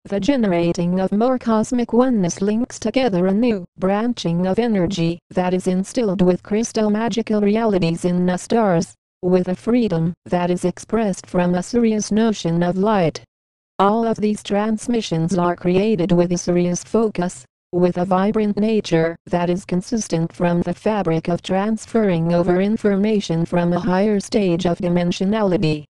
the generating of more cosmic oneness links together a new branching of energy that is instilled with crystal magical realities in the stars, with a freedom that is expressed from a serious notion of light. All of these transmissions are created with a serious focus, with a vibrant nature that is consistent from the fabric of transferring over information from a higher stage of dimensionality.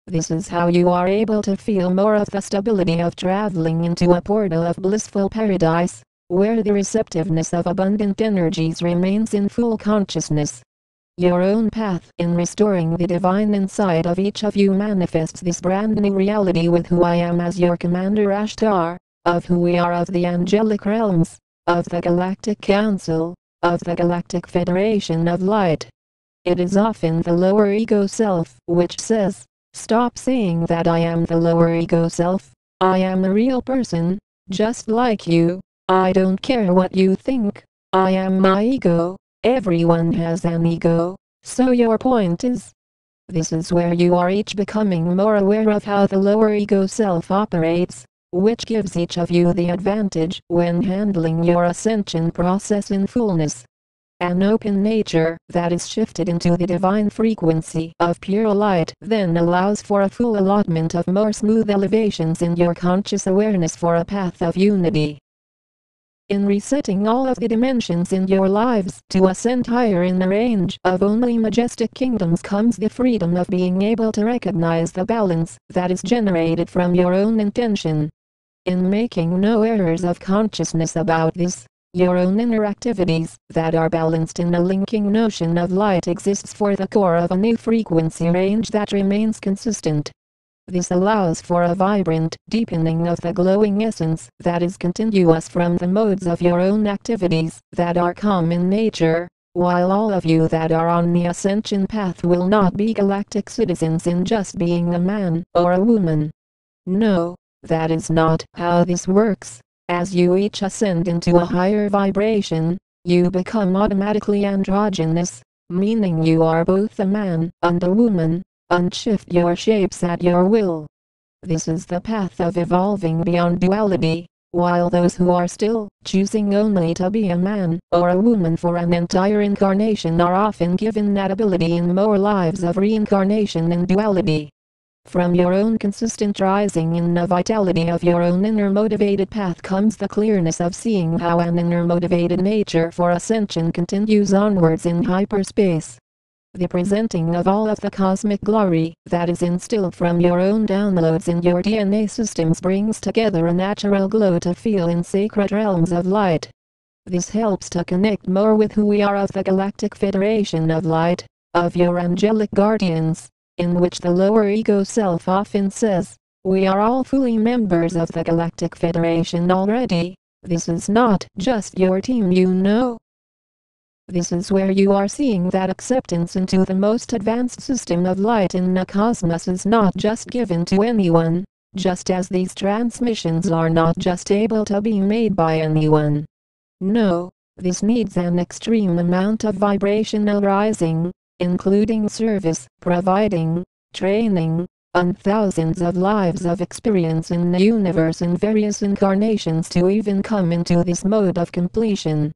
This is how you are able to feel more of the stability of traveling into a portal of blissful paradise, where the receptiveness of abundant energies remains in full consciousness. Your own path in restoring the divine inside of each of you manifests this brand new reality with who I am as your Commander Ashtar, of who we are of the angelic realms, of the Galactic Council, of the Galactic Federation of Light. It is often the lower ego self which says, "Stop saying that I am the lower ego self. I am a real person, just like you. I don't care what you think. I am my ego." Everyone has an ego, so your point is. This is where you are each becoming more aware of how the lower ego self operates, which gives each of you the advantage when handling your ascension process in fullness. An open nature that is shifted into the divine frequency of pure light then allows for a full allotment of more smooth elevations in your conscious awareness for a path of unity. In resetting all of the dimensions in your lives to ascend higher in the range of only majestic kingdoms comes the freedom of being able to recognize the balance that is generated from your own intention. In making no errors of consciousness about this, your own inner activities that are balanced in a linking notion of light exists for the core of a new frequency range that remains consistent. This allows for a vibrant deepening of the glowing essence that is continuous from the modes of your own activities that are calm in nature, while all of you that are on the ascension path will not be galactic citizens in just being a man or a woman. No, that is not how this works. As you each ascend into a higher vibration, you become automatically androgynous, meaning you are both a man and a woman, and shift your shapes at your will. This is the path of evolving beyond duality, while those who are still choosing only to be a man or a woman for an entire incarnation are often given that ability in more lives of reincarnation in duality. From your own consistent rising in the vitality of your own inner motivated path comes the clearness of seeing how an inner motivated nature for ascension continues onwards in hyperspace. The presenting of all of the cosmic glory that is instilled from your own downloads in your DNA systems brings together a natural glow to feel in sacred realms of light. This helps to connect more with who we are of the Galactic Federation of Light, of your angelic guardians, in which the lower ego self often says, "We are all fully members of the Galactic Federation already. This is not just your team, you know." This is where you are seeing that acceptance into the most advanced system of light in the cosmos is not just given to anyone, just as these transmissions are not just able to be made by anyone. No, this needs an extreme amount of vibrational rising, including service, providing, training, and thousands of lives of experience in the universe in various incarnations to even come into this mode of completion.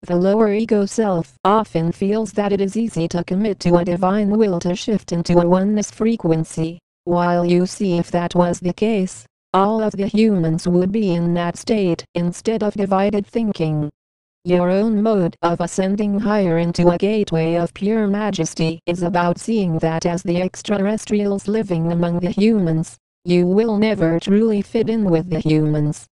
The lower ego self often feels that it is easy to commit to a divine will to shift into a oneness frequency, while you see if that was the case, all of the humans would be in that state instead of divided thinking. Your own mode of ascending higher into a gateway of pure majesty is about seeing that as the extraterrestrials living among the humans, you will never truly fit in with the humans.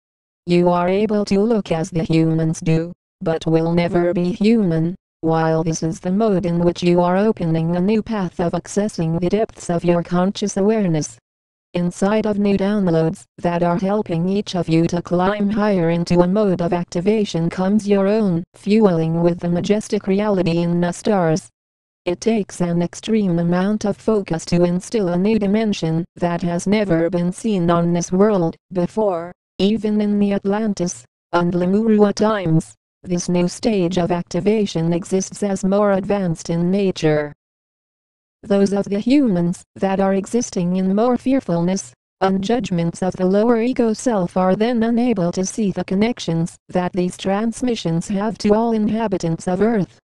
You are able to look as the humans do, but will never be human, while this is the mode in which you are opening a new path of accessing the depths of your conscious awareness. Inside of new downloads that are helping each of you to climb higher into a mode of activation comes your own fueling with the majestic reality in the stars. It takes an extreme amount of focus to instill a new dimension that has never been seen on this world before, even in the Atlantis and Lemurua times. This new stage of activation exists as more advanced in nature. Those of the humans that are existing in more fearfulness, and judgments of the lower ego self are then unable to see the connections that these transmissions have to all inhabitants of Earth.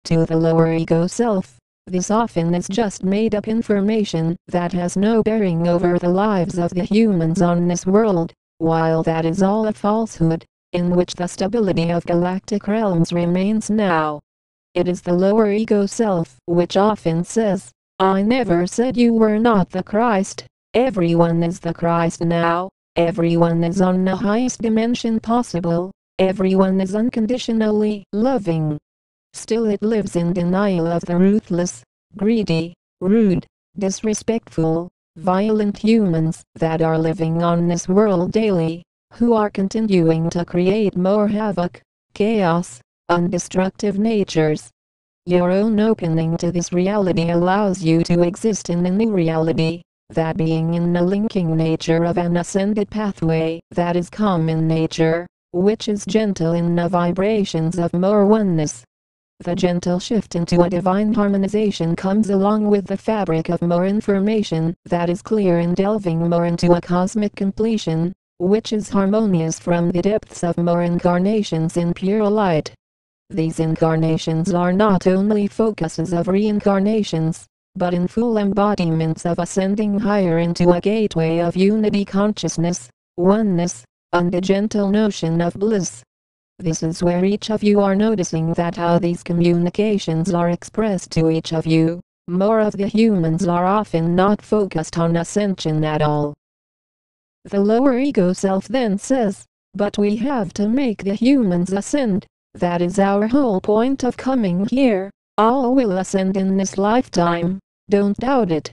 To the lower ego self, this often is just made-up information that has no bearing over the lives of the humans on this world, while that is all a falsehood, in which the stability of galactic realms remains now. It is the lower ego self which often says, "I never said you were not the Christ. Everyone is the Christ now. Everyone is on the highest dimension possible. Everyone is unconditionally loving." Still it lives in denial of the ruthless, greedy, rude, disrespectful, violent humans that are living on this world daily, who are continuing to create more havoc, chaos, and destructive natures. Your own opening to this reality allows you to exist in the new reality, that being in the linking nature of an ascended pathway that is calm in nature, which is gentle in the vibrations of more oneness. The gentle shift into a divine harmonization comes along with the fabric of more information that is clear in delving more into a cosmic completion, which is harmonious from the depths of more incarnations in pure light. These incarnations are not only focuses of reincarnations, but in full embodiments of ascending higher into a gateway of unity consciousness, oneness, and a gentle notion of bliss. This is where each of you are noticing that how these communications are expressed to each of you. More of the humans are often not focused on ascension at all. The lower ego self then says, "But we have to make the humans ascend. That is our whole point of coming here. All will ascend in this lifetime. Don't doubt it."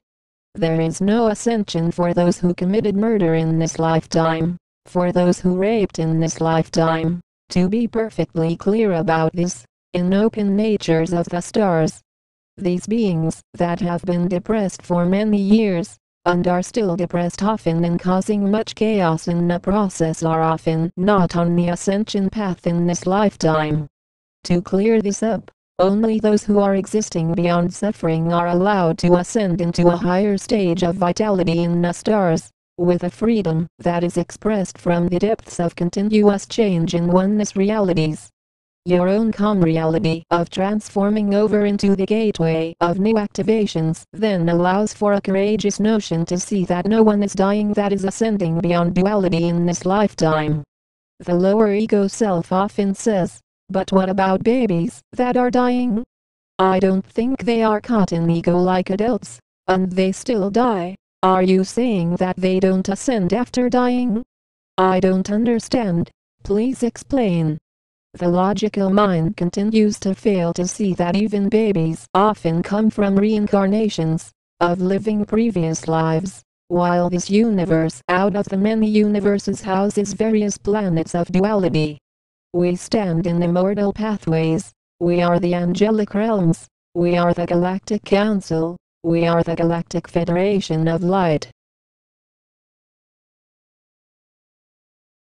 There is no ascension for those who committed murder in this lifetime, for those who raped in this lifetime. To be perfectly clear about this, in open natures of the stars, these beings that have been depressed for many years, and are still depressed often and causing much chaos in the process, are often not on the ascension path in this lifetime. To clear this up, only those who are existing beyond suffering are allowed to ascend into a higher stage of vitality in the stars, with a freedom that is expressed from the depths of continuous change in oneness realities. Your own calm reality of transforming over into the gateway of new activations then allows for a courageous notion to see that no one is dying that is ascending beyond duality in this lifetime. The lower ego self often says, "But what about babies that are dying? I don't think they are caught in ego like adults, and they still die. Are you saying that they don't ascend after dying? I don't understand. Please explain." The logical mind continues to fail to see that even babies often come from reincarnations of living previous lives, while this universe out of the many universes houses various planets of duality. We stand in immortal pathways. We are the angelic realms. We are the Galactic Council. We are the Galactic Federation of Light.